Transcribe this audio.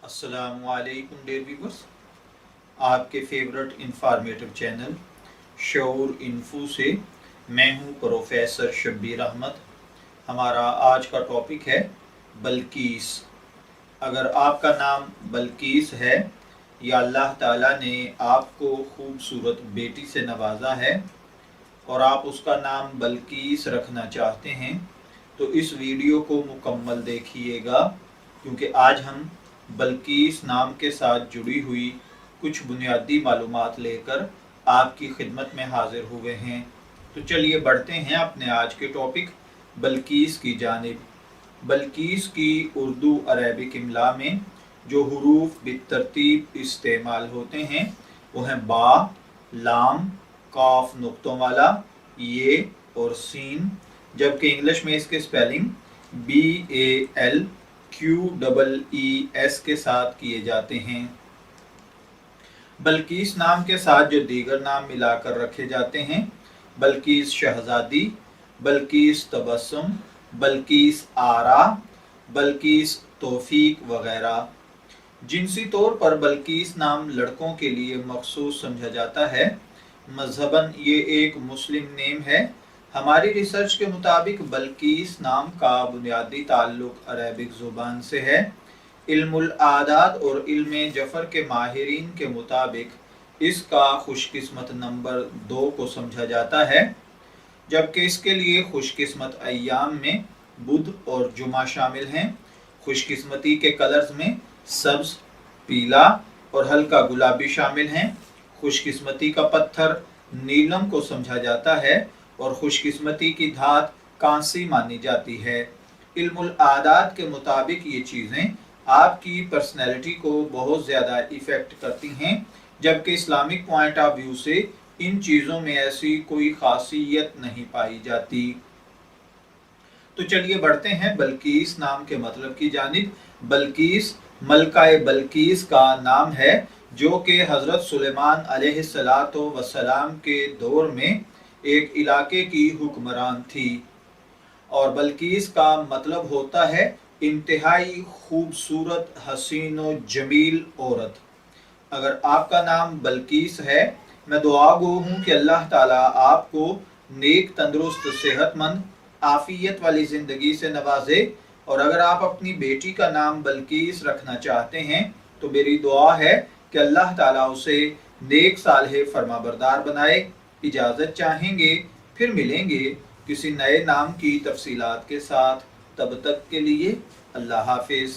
अस्सलामुअलैकुम dear viewers, आपके favourite informative channel शऊर info से मैं हूं प्रोफेसर शब्बीर अहमद। हमारा आज का टॉपिक है बल्कीस। अगर आपका नाम बल्कीस है या अल्लाह ताला ने आपको खूबसूरत बेटी से नवाजा है और आप उसका नाम बल्कीस रखना चाहते हैं तो इस वीडियो को मुकम्मल देखिएगा, क्योंकि आज हम बल्कीस नाम के साथ जुड़ी हुई कुछ बुनियादी मालूमात लेकर आपकी खिदमत में हाजिर हुए हैं। तो चलिए बढ़ते हैं अपने आज के टॉपिक बल्कीस की जानिब। बल्कीस की उर्दू अरबिक इमला में जो हरूफ बितरतीब इस्तेमाल होते हैं वो हैं बा, लाम, काफ नुक्तों वाला, ये और सीन, जबकि इंग्लिश में इसके स्पेलिंग BALQEES के साथ किए जाते हैं। बल्कीस नाम के साथ जो दीगर नाम मिलाकर रखे जाते हैं, बल्कीस शहजादी, बल्कीस तबस्सुम, बल्कीस आरा, बल्कीस तौफीक वगैरह। जिनसी तौर पर बल्कीस नाम लड़कों के लिए मखसूस समझा जाता है। मजहबन ये एक मुस्लिम नेम है। हमारी रिसर्च के मुताबिक बल्कीस नाम का बुनियादी ताल्लुक अरबिक ज़ुबान से है। इल्मुल आदाद और इल्म जफ़र के माहिरीन के मुताबिक इसका खुशकिस्मत नंबर 2 को समझा जाता है, जबकि इसके लिए खुशकिस्मत अय्याम में बुध और जुमा शामिल हैं। खुशकिस्मती के कलर्स में सब्ज, पीला और हल्का गुलाबी शामिल हैं। खुशकिस्मती का पत्थर नीलम को समझा जाता है और खुशकिस्मती की धात कांसी मानी जाती है। इल्मुल आदात के मुताबिक ये चीज़ें आपकी पर्सनैलिटी को बहुत ज़्यादा इफ़ेक्ट करती हैं, जबकि इस्लामिक पॉइंट ऑफ व्यू से इन चीज़ों में ऐसी कोई खासियत नहीं पाई जाती। तो चलिए बढ़ते हैं बल्कीस नाम के मतलब की जानिब। बल्कीस मलकाए बल्कीस का नाम है, जो कि हज़रत सुलेमान अलैहिस्सलातो वस्सलाम के दौर में एक इलाके की हुक्मरान थी, और बल्कीस का मतलब होता है इंतहाई खूबसूरत, हसीन व जमील औरत। अगर आपका नाम बल्कीस है, मैं दुआ गो हूँ कि अल्लाह ताला आपको नेक, तंदुरुस्त, सेहतमंद, आफियत वाली ज़िंदगी से नवाजे। और अगर आप अपनी बेटी का नाम बल्कीस रखना चाहते हैं तो मेरी दुआ है कि अल्लाह ताला उसे नेक, सालेह, फरमाबरदार बनाए। इजाज़त चाहेंगे, फिर मिलेंगे किसी नए नाम की तफसीलात के साथ। तब तक के लिए अल्लाह हाफिज़।